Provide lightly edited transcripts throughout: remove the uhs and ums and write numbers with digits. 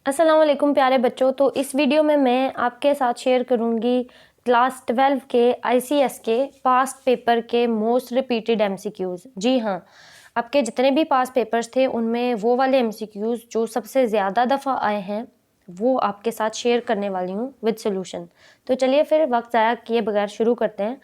अस्सलाम वालेकुम प्यारे बच्चों। तो इस वीडियो में मैं आपके साथ शेयर करूंगी क्लास 12 के आईसीएस के पास्ट पेपर के मोस्ट रिपीटेड एमसीक्यूज़। जी हाँ, आपके जितने भी पास्ट पेपर्स थे उनमें वो वाले एमसीक्यूज़ जो सबसे ज़्यादा दफ़ा आए हैं वो आपके साथ शेयर करने वाली हूँ विद सोल्यूशन। तो चलिए फिर वक्त ज़ाया किए बगैर शुरू करते हैं।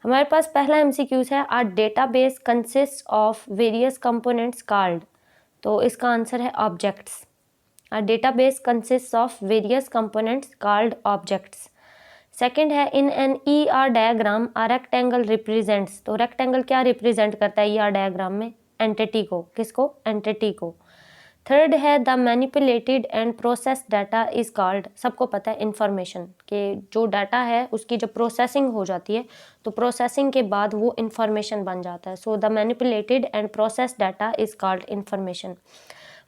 हमारे पास पहला एमसीक्यूज़ है, our database consist of various components called. तो इसका आंसर है objects. A database consists of various components called objects. Second है, in an E R diagram a rectangle represents. तो रेक्टेंगल क्या रिप्रेजेंट करता है ई आर डायग्राम में? Entity को। किसको? एंटिटी को। थर्ड है, the manipulated and process data is called. सबको पता है इंफॉर्मेशन के जो डाटा है उसकी जब प्रोसेसिंग हो जाती है तो प्रोसेसिंग के बाद वो इंफॉर्मेशन बन जाता है। So the manipulated and process data is called information.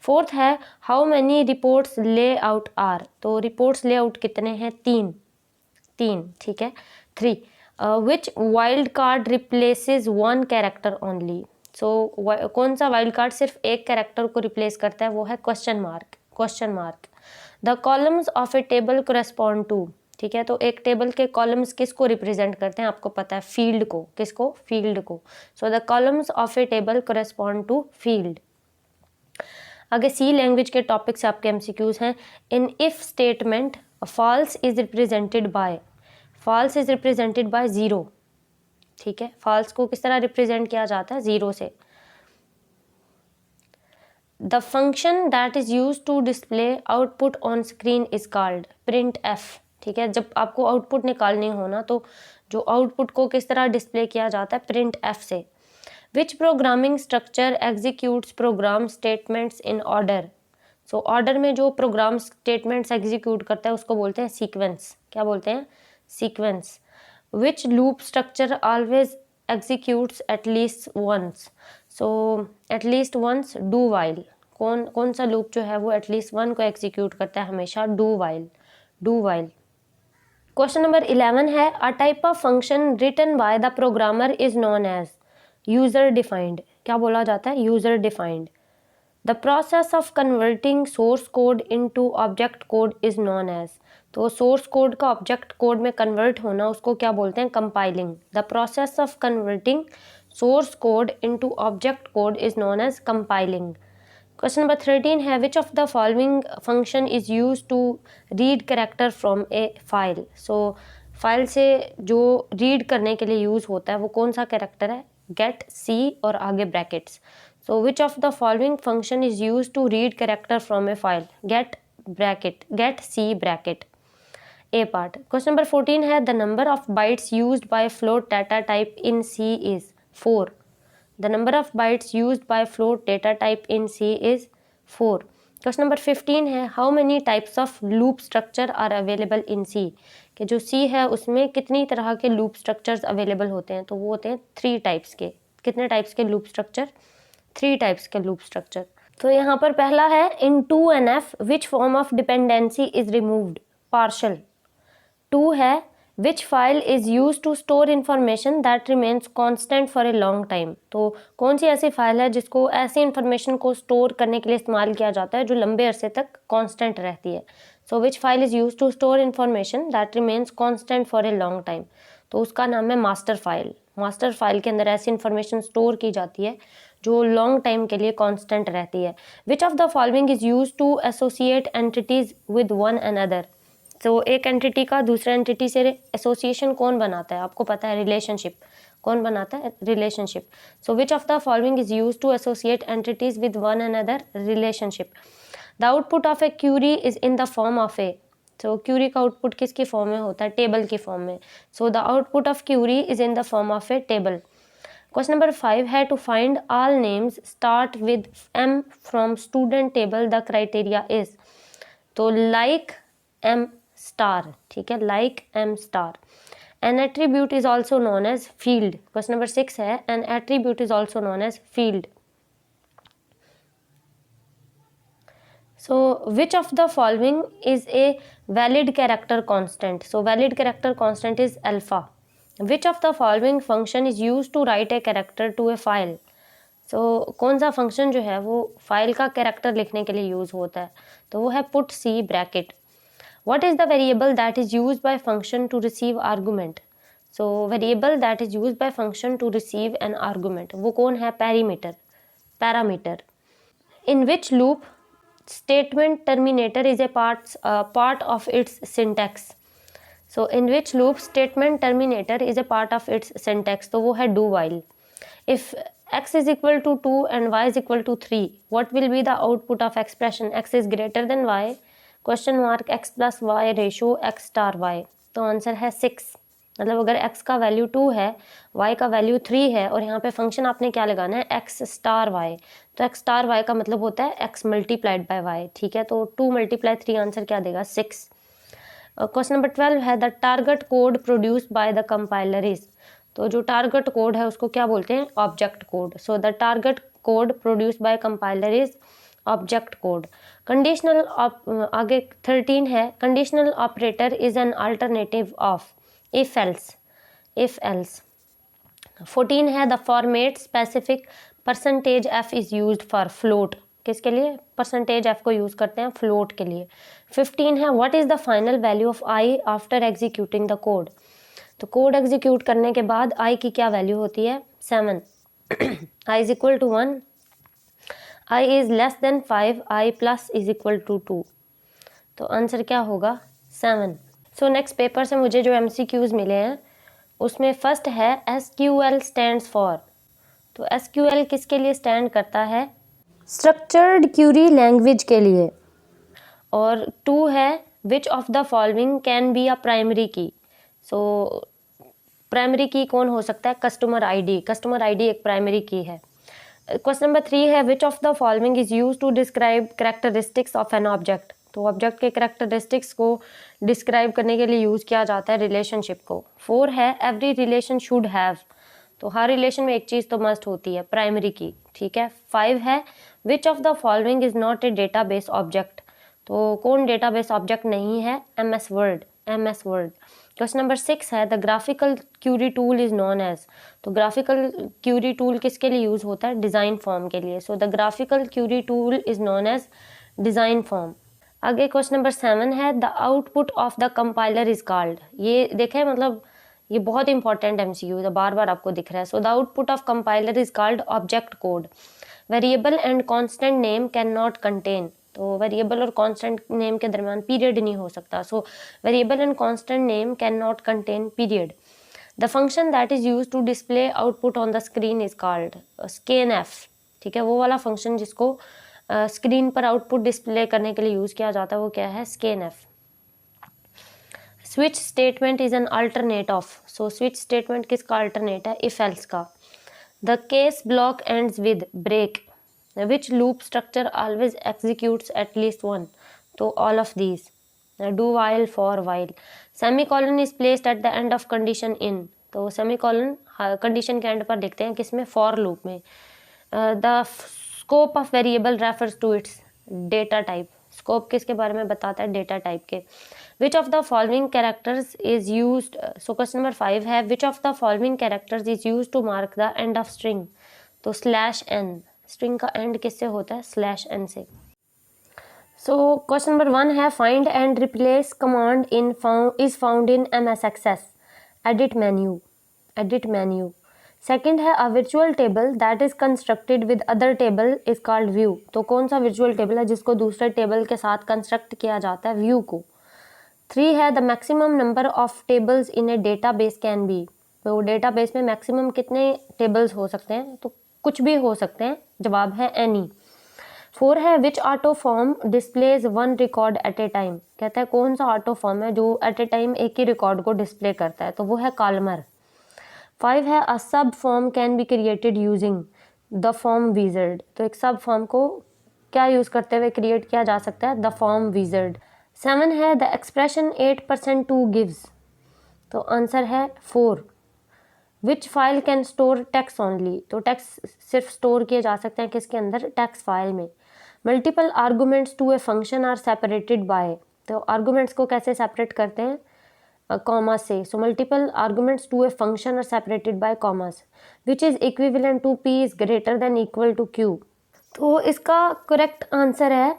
Fourth है, how many reports layout are. तो रिपोर्ट्स ले आउट कितने हैं? तीन, ठीक है। Three, which wild card replaces one character only. So कौन सा वाइल्ड कार्ड सिर्फ एक कैरेक्टर को रिप्लेस करता है? वो है question mark. The columns of a table correspond to. ठीक है, तो एक टेबल के कॉलम्स किसको रिप्रेजेंट करते हैं? आपको पता है, फील्ड को। किसको? फील्ड को। So the columns of a table correspond to field. आगे सी लैंग्वेज के टॉपिक से आपके एमसीक्यूज हैं। In if statement false is represented by zero. ठीक है, फॉल्स को किस तरह रिप्रेजेंट किया जाता है? जीरो से। The function that is use to display output on screen is called printf. ठीक है, जब आपको आउटपुट निकालनी हो ना तो जो आउटपुट को किस तरह डिस्प्ले किया जाता है? प्रिंट एफ से। Which programming structure executes program statements in order. So order में जो प्रोग्राम स्टेटमेंट्स एग्जीक्यूट करता है उसको बोलते हैं सीक्वेंस। क्या बोलते हैं? Sequence. Which loop structure always executes at least once. So at least once do while. कौन सा लूप जो है वो एटलीस्ट वन को एग्जीक्यूट करता है हमेशा? Do while. क्वेश्चन नंबर 11 है, a type of function written by the programmer is known as user defined. क्या बोला जाता है? User defined. The process of converting source code into object code is known as. तो source code का object code में convert होना उसको क्या बोलते हैं? Compiling. The process of converting source code into object code is known as compiling. Question number 13 है, which of the following function is use to read character from a file. So file से जो read करने के लिए use होता है वो कौन सा कैरेक्टर है? गेट, सी और आगे brackets. So which of the following function is use to read character from a file? Get bracket, getc bracket. A part. Question number 14 है, the number of bytes used by float data type in C is 4। The number of bytes used by float data type in C is 4. Question number 15 है, how many types of loop structure are available in C। कि जो C है उसमें कितनी तरह के loop structures available होते हैं? तो वो होते हैं 3 टाइप्स के। कितने टाइप्स के लूप स्ट्रक्चर? 3 टाइप्स के लूप स्ट्रक्चर। तो यहाँ पर पहला है, in 2NF which form of dependency is removed? Partial. 2 है, which file is use to store information that remains constant for a long time. तो कौन सी ऐसी फाइल है जिसको ऐसी इन्फॉर्मेशन को स्टोर करने के लिए इस्तेमाल किया जाता है जो लंबे अरसे तक कांस्टेंट रहती है? So which file is use to store information that remains constant for a long time. तो उसका नाम है मास्टर फाइल। मास्टर फाइल के अंदर ऐसी इन्फॉर्मेशन स्टोर की जाती है जो लॉन्ग टाइम के लिए कांस्टेंट रहती है। Which of the following is use to associate entities with one another. तो एक एंटिटी का दूसरे एंटिटी से एसोसिएशन कौन बनाता है? आपको पता है, रिलेशनशिप। कौन बनाता है? Relationship. So which of the following is use to associate entities with one another? Relationship. The output of a query is in the form of a. तो क्यूरी का आउटपुट किसकी फॉर्म में होता है? टेबल की फॉर्म में। So the output of query is in the form of a table. Question number 5 है, to find all names start with M from student table the criteria is. तो like M star. ठीक है, like M star. An attribute is also known as field. Question number 6 है, an attribute is also known as field. So which of the following is a valid character constant. So valid character constant is alpha. Which of the following function is use to write a character to a file. कौन सा function जो है वो file का character लिखने के लिए use होता है, तो वो है put C bracket. What is the variable that is used by function to receive argument? So variable that is used by function to receive an argument, वो कौन है? parameter. In which loop statement terminator is a part of its syntax? So in which loop statement terminator is a part of its syntax? तो वो है do while. If x is equal to 2 and y is equal to 3, what will be the output of expression x is greater than y question mark x plus y ratio x star y? तो answer है 6। मतलब अगर x का value 2 है, y का value 3 है और यहाँ पे फंक्शन आपने क्या लगाना है? x star y। तो x स्टार y का मतलब होता है x मल्टीप्लाइड बाय y। ठीक है, तो 2 मल्टीप्लाई 3 आंसर क्या देगा? 6। क्वेश्चन नंबर 12 है the target code produced by the compiler is. तो जो टारगेट कोड है उसको क्या बोलते हैं? Object code. So the target code produced by compiler is object code. Conditional आगे 13 है conditional operator is an alternative of if else. 14 है the format specific percentage F is used for float. किसके लिए परसेंटेज एफ को use करते हैं? Float के लिए। 15 है what is the final value of I after executing the code. तो कोड एग्जीक्यूट करने के बाद आई की क्या वैल्यू होती है? 7। I is equal to 1, i is less than 5, i plus is equal to 2। तो आंसर क्या होगा? 7। सो नेक्स्ट पेपर से मुझे जो MCQs मिले हैं उसमें फर्स्ट है SQL स्टैंड्स फॉर। तो SQL किसके लिए स्टैंड करता है? स्ट्रक्चर्ड क्यूरी लैंग्वेज के लिए। और 2 है which of the following can be a primary key. So primary key कौन हो सकता है? Customer ID. कस्टमर आईडी एक प्राइमरी की है। क्वेश्चन नंबर 3 है which of the following is use to describe characteristics of an object. तो object के characteristics को डिस्क्राइब करने के लिए यूज़ किया जाता है रिलेशनशिप को। 4 है एवरी रिलेशन शुड हैव। तो हर रिलेशन में एक चीज़ तो मस्ट होती है, प्राइमरी की। ठीक है। 5 है which of the following is not a database object. तो कौन डेटाबेस ऑब्जेक्ट नहीं है? MS word. क्वेश्चन नंबर 6 है the graphical query tool is known as. तो ग्राफिकल क्यूरी टूल किसके लिए यूज़ होता है? डिज़ाइन फॉर्म के लिए। So the graphical query tool is known as design form. आगे क्वेश्चन नंबर 7 है the output of the compiler is called. ये देखें, मतलब ये बहुत इंपॉर्टेंट MCQ है, बार बार आपको दिख रहा है। So the output of compiler is called object code. Variable and constant name can not contain. तो वेरिएबल और कांस्टेंट नेम के दरमियान पीरियड नहीं हो सकता। So variable and constant name can not contain period. The function that is use to display output on the screen is called scanf। ठीक है, वो वाला फंक्शन जिसको स्क्रीन पर आउटपुट डिस्प्ले करने के लिए यूज़ किया जाता है वो क्या है? scanf। Switch statement is an alternate of. So switch statement किसका अल्टरनेट है? इफ एल्स का। The case block ends with break. Which loop structure always executes at least one? तो all of these. Do while, for while. Semicolon is placed at the end of condition in। तो semicolon condition के end पर देखते हैं किसमें? for loop में। The scope of variable refers to its data type। scope किसके बारे में बताता है? data type के। Which of the following characters is used? So question number 5 है which of the following characters is used to mark the end of string? तो /n। String का and किससे होता है? /n से। सो क्वेश्चन नंबर 1 है find and replace command is found in MS Access edit menu. Second है a virtual table that is constructed with other table is called view. तो कौन सा वर्चुअल टेबल है जिसको दूसरे टेबल के साथ कंस्ट्रक्ट किया जाता है? व्यू को। 3 है the maximum number of tables in A database can be. तो डेटाबेस में मैक्सिमम कितने टेबल्स हो सकते हैं? तो कुछ भी हो सकते हैं। जवाब है एनी। 4 है which auto form displays one record at a time. कहता है कौन सा ऑटो फॉर्म है जो एट ए टाइम एक ही रिकॉर्ड को डिस्प्ले करता है? तो वो है कॉलमर। 5 है अ सब form can be created using the form wizard. तो एक सब फॉर्म को क्या यूज़ करते हुए क्रिएट किया जा सकता है? The form wizard. 7 है द एक्सप्रेशन 8% 2 गिव्स। तो आंसर है 4। Which file can store text only. तो टेक्स्ट सिर्फ स्टोर किए जा सकते हैं किसके अंदर? टेक्स्ट फाइल में। Multiple arguments to a function are separated by. तो आर्गूमेंट्स को कैसे सेपरेट करते हैं? कॉमा से. So multiple arguments to a function are separated by commas which is equivalent to p is greater than equal to q. तो इसका correct answer है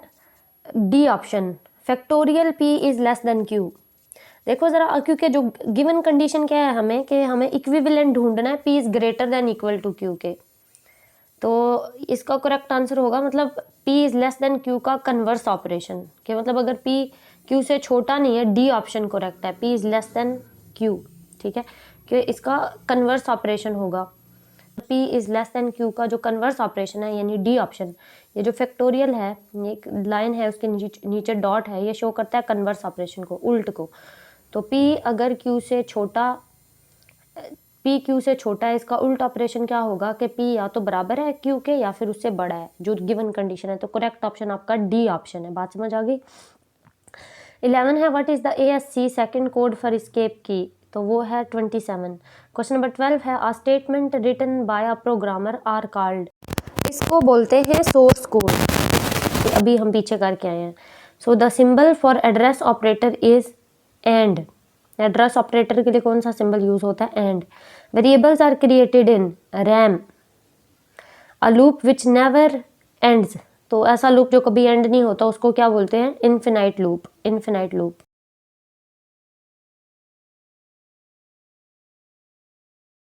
D option, factorial p is less than q. देखो ज़रा, क्योंकि जो given condition क्या है हमें कि हमें इक्विवेलेंट ढूंढना है p is greater than equal to q के. तो इसका करेक्ट आंसर होगा मतलब p is less than q का कन्वर्स ऑपरेशन, कि मतलब अगर p q से छोटा नहीं है, डी ऑप्शन करेक्ट है, p is less than q. ठीक है, कि इसका कन्वर्स ऑपरेशन होगा. p is less than q का जो कन्वर्स ऑपरेशन है यानी डी ऑप्शन. ये जो फैक्टोरियल है, ये एक लाइन है, उसके नीचे डॉट है, ये शो करता है कन्वर्स ऑपरेशन को, उल्ट को. तो p अगर q से छोटा, p q से छोटा है, इसका उल्टा ऑपरेशन क्या होगा कि p या तो बराबर है q के या फिर उससे बड़ा है, जो गिवन कंडीशन है. तो करेक्ट ऑप्शन आपका डी ऑप्शन है. बात समझ आ गई. 11 है, what is the ASC second code for escape key. तो वो है 27. क्वेश्चन नंबर 12 है, a statement written by a programmer are called. इसको बोलते हैं सोर्स कोड. अभी हम पीछे करके आए हैं. So the symbol for address operator is and. Address operator के लिए कौन सा सिंबल यूज होता है? And. Variables are created in RAM. A loop which never ends. तो ऐसा लूप जो कभी एंड नहीं होता उसको क्या बोलते हैं? Infinite loop. Infinite loop.